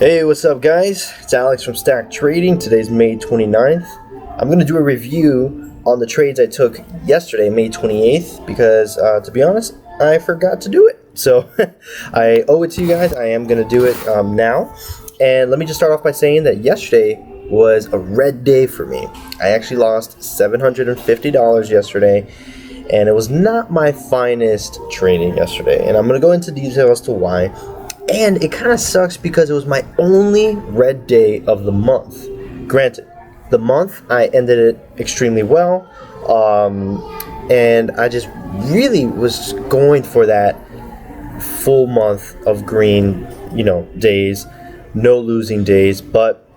Hey, what's up guys? It's Alex from Stack Trading. Today's May 29th. I'm going to do a review on the trades I took yesterday, May 28th, because to be honest, I forgot to do it. So I owe it to you guys. I am going to do it now. And let me just start off by saying that yesterday was a red day for me. I actually lost $750 yesterday, and it was not my finest trading yesterday. And I'm going to go into detail as to why. And it kind of sucks because it was my only red day of the month. Granted, the month I ended it extremely well, and I just really was going for that full month of green, days, no losing days. But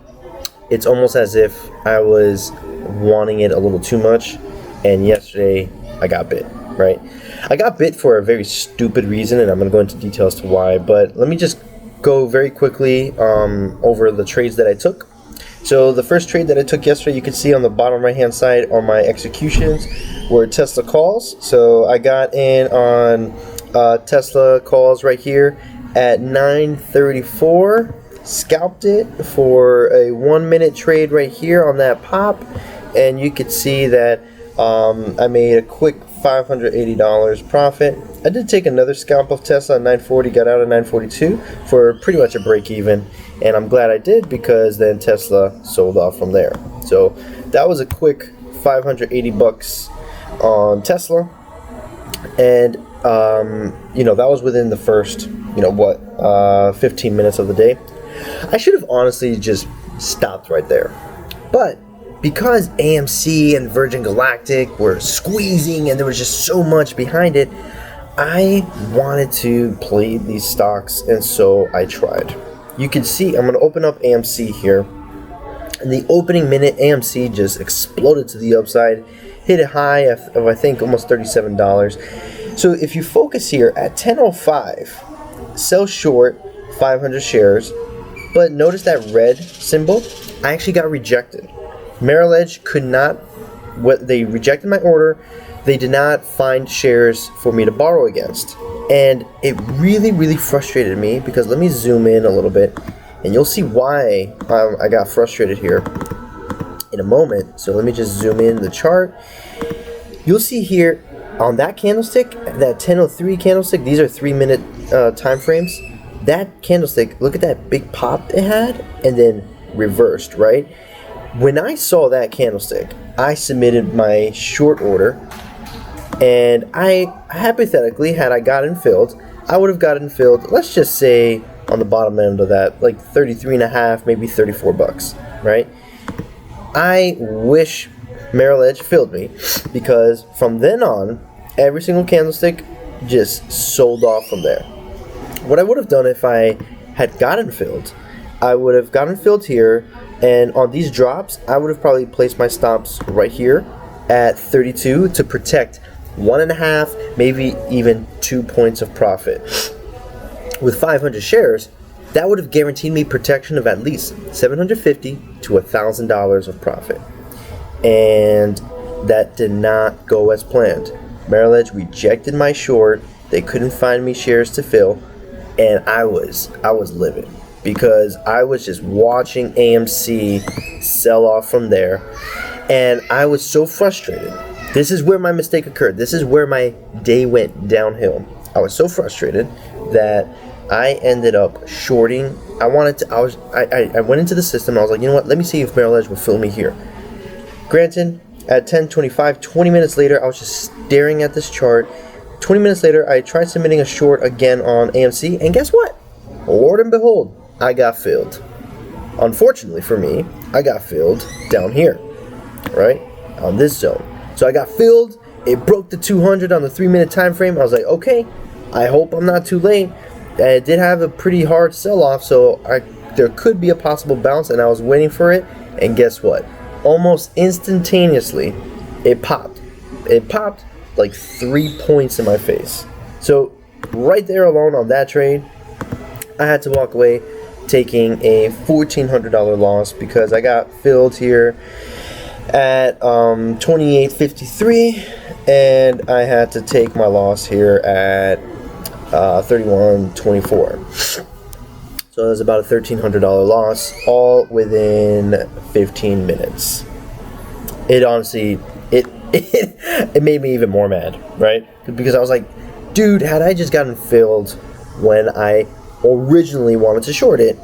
it's almost as if I was wanting it a little too much, and yesterday I got bit, right? I got bit for a very stupid reason, and I'm going to go into details to why, but let me just go very quickly over the trades that I took. So the first trade that I took yesterday, you can see on the bottom right hand side are my executions, were Tesla calls. So I got in on Tesla calls right here at 9:34, scalped it for a 1 minute trade right here on that pop, and you could see that I made a quick $580 profit. I did take another scalp of Tesla at 940, got out at 942 for pretty much a break even, and I'm glad I did because then Tesla sold off from there. So that was a quick 580 bucks on Tesla, and that was within the first 15 minutes of the day. I should have honestly just stopped right there, but because AMC and Virgin Galactic were squeezing and there was just so much behind it, I wanted to play these stocks, and so I tried. You can see, I'm going to open up AMC here. In the opening minute, AMC just exploded to the upside, hit a high of I think almost $37. So if you focus here at 10:05, sell short 500 shares, but notice that red symbol, I actually got rejected. Merrill Edge could not, they rejected my order. They did not find shares for me to borrow against. And it really, really frustrated me because let me zoom in a little bit and you'll see why I got frustrated here in a moment. So let me just zoom in the chart. You'll see here on that candlestick, that 10:03 candlestick, these are 3-minute time frames. That candlestick, look at that big pop it had and then reversed, right? When I saw that candlestick, I submitted my short order, and I hypothetically, had I gotten filled, I would have gotten filled, let's just say on the bottom end of that, like 33.5, maybe 34 bucks, right? I wish Merrill Edge filled me, because from then on, every single candlestick just sold off from there. What I would have done if I had gotten filled, I would have gotten filled here, and on these drops, I would have probably placed my stops right here at 32 to protect 1.5, maybe even 2 points of profit. With 500 shares, that would have guaranteed me protection of at least $750 to $1,000 of profit. And that did not go as planned. Merrill Edge rejected my short. They couldn't find me shares to fill, and I was livid, because I was just watching AMC sell off from there, and I was so frustrated. This is where my mistake occurred. This is where my day went downhill. I was so frustrated that I ended up shorting. I went into the system. I was like, you know what? Let me see if Merrill Edge will fill me here. Granted, at 10:25, 20 minutes later, I was just staring at this chart. 20 minutes later, I tried submitting a short again on AMC, and guess what? Lord and behold, I got filled. Unfortunately for me, I got filled down here, right? On this zone. So I got filled, it broke the 200 on the 3-minute time frame. I was like, okay, I hope I'm not too late. I did have a pretty hard sell-off, so there could be a possible bounce, and I was waiting for it, and guess what? Almost instantaneously, it popped. It popped like 3 points in my face. So right there alone on that trade, I had to walk away taking a $1,400 loss because I got filled here at 28.53, and I had to take my loss here at 31.24. So there's about a $1,300 loss, all within 15 minutes. It honestly, it made me even more mad, right? Because I was like, dude, had I just gotten filled when I originally wanted to short it,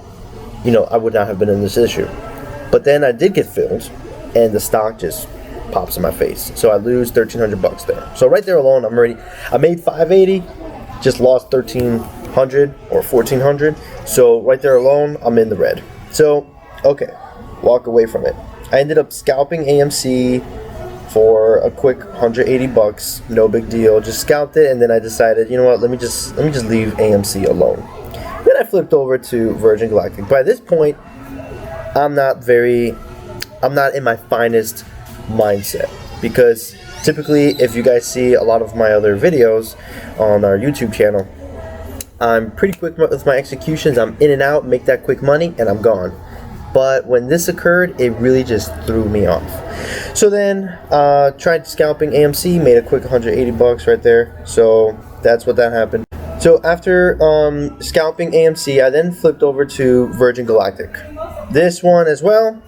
I would not have been in this issue. But then I did get filled, and the stock just pops in my face. So I lose $1,300 there. So right there alone, I made 580, just lost 1,300 or 1,400. So right there alone, I'm in the red. So, okay, walk away from it. I ended up scalping AMC for a quick $180, no big deal. Just scalped it, and then I decided, you know what? Let me just leave AMC alone. Then I flipped over to Virgin Galactic. By this point, I'm not in my finest mindset, because typically, if you guys see a lot of my other videos on our YouTube channel, I'm pretty quick with my executions. I'm in and out, make that quick money, and I'm gone. But when this occurred, it really just threw me off. So then, tried scalping AMC, made a quick $180 right there. So that's what that happened. So after scalping AMC, I then flipped over to Virgin Galactic. This one as well,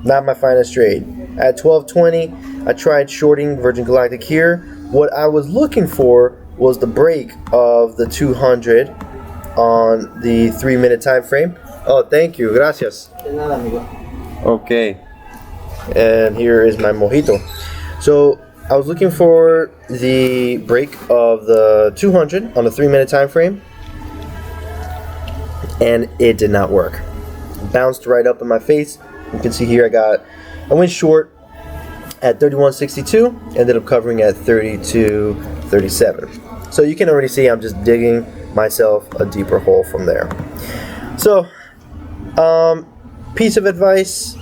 not my finest trade. At 12.20, I tried shorting Virgin Galactic here. What I was looking for was the break of the 200 on the 3-minute time frame. Oh, thank you. Gracias. Okay. And here is my mojito. So I was looking for the break of the 200 on the 3-minute time frame, and it did not work. It bounced right up in my face. You can see here I went short at 31.62, ended up covering at 32.37. So you can already see I'm just digging myself a deeper hole from there. So piece of advice,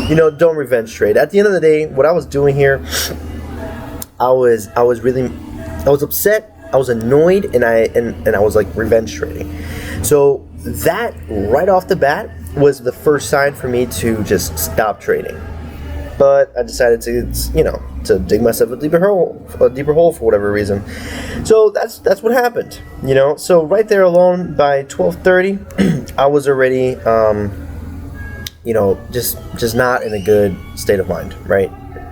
don't revenge trade. At the end of the day, what I was doing here, I was upset, I was annoyed, and I was like revenge trading. So that right off the bat was the first sign for me to just stop trading. But I decided to dig myself a deeper hole for whatever reason. So that's what happened. So right there alone, by 12:30, I was already just not in a good state of mind, right?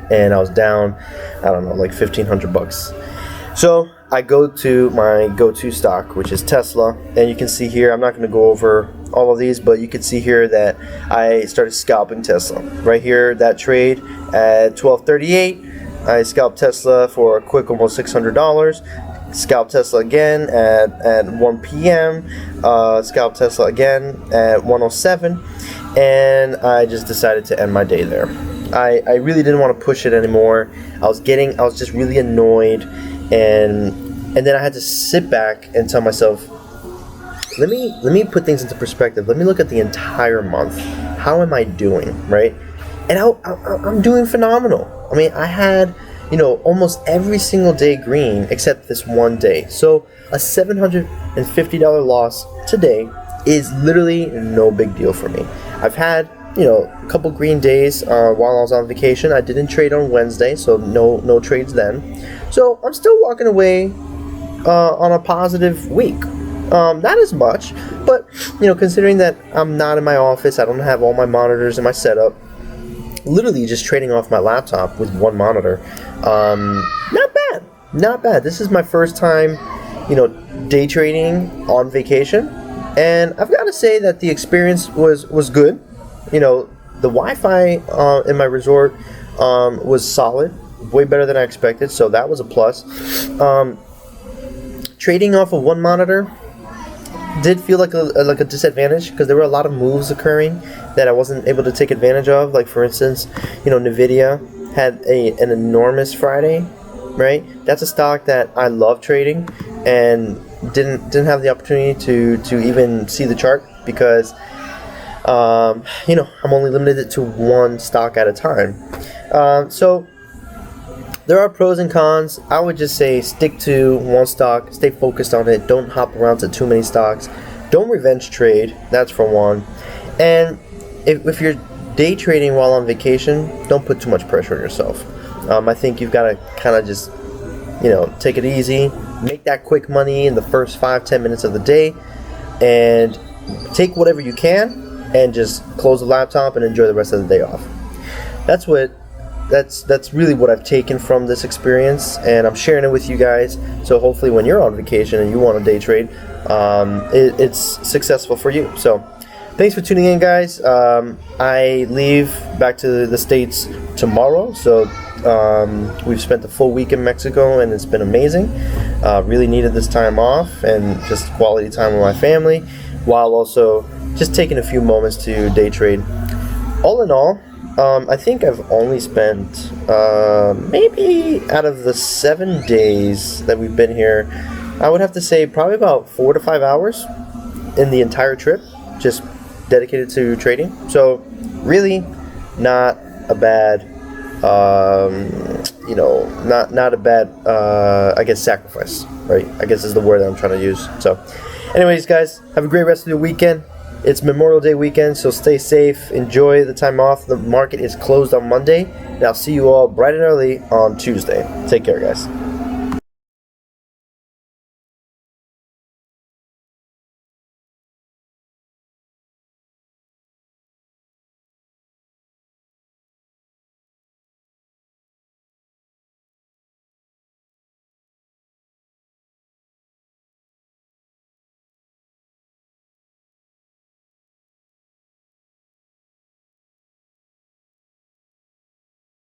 And I was down, I don't know, like $1,500. So I go to my go-to stock, which is Tesla, and you can see here, I'm not going to go over all of these, but you can see here that I started scalping Tesla. Right here, that trade at 12:38, I scalped Tesla for a quick almost $600. Scalped Tesla again at 1 p.m. Scalped Tesla again at 1:07, and I just decided to end my day there. I really didn't want to push it anymore. I was just really annoyed, and then I had to sit back and tell myself, let me put things into perspective. Let me look at the entire month. How am I doing, right? And I'm doing phenomenal. I mean, I had almost every single day green except this one day. So a $750 loss today is literally no big deal for me. I've had a couple green days while I was on vacation. I didn't trade on Wednesday, so no trades then. So I'm still walking away on a positive week. Not as much, but considering that I'm not in my office, I don't have all my monitors in my setup, literally just trading off my laptop with one monitor. Not bad. This is my first time, day trading on vacation, and I've got to say that the experience was good. The Wi-Fi in my resort was solid, way better than I expected, so that was a plus. Trading off of one monitor did feel like a disadvantage, because there were a lot of moves occurring that I wasn't able to take advantage of. Like, for instance, Nvidia had an enormous Friday, right? That's a stock that I love trading, and didn't have the opportunity to even see the chart, because I'm only limited to one stock at a time. So there are pros and cons. I would just say stick to one stock, stay focused on it, don't hop around to too many stocks, don't revenge trade, that's for one. And if you're day trading while on vacation, don't put too much pressure on yourself. I think you've got to kind of just take it easy, make that quick money in the first 5-10 minutes of the day, and take whatever you can and just close the laptop and enjoy the rest of the day off. That's really what I've taken from this experience, and I'm sharing it with you guys. So hopefully when you're on vacation and you want to day trade, it's successful for you. So thanks for tuning in, guys. I leave back to the States tomorrow, so we've spent a full week in Mexico, and it's been amazing. Really needed this time off and just quality time with my family, while also just taking a few moments to day trade. All in all, I think I've only spent maybe out of the 7 days that we've been here, I would have to say probably about 4 to 5 hours in the entire trip, just dedicated to trading. So really not a bad, not a bad, I guess, sacrifice, right? I guess is the word that I'm trying to use. So anyways, guys, have a great rest of your weekend. It's Memorial Day weekend, so stay safe. Enjoy the time off. The market is closed on Monday, and I'll see you all bright and early on Tuesday. Take care, guys.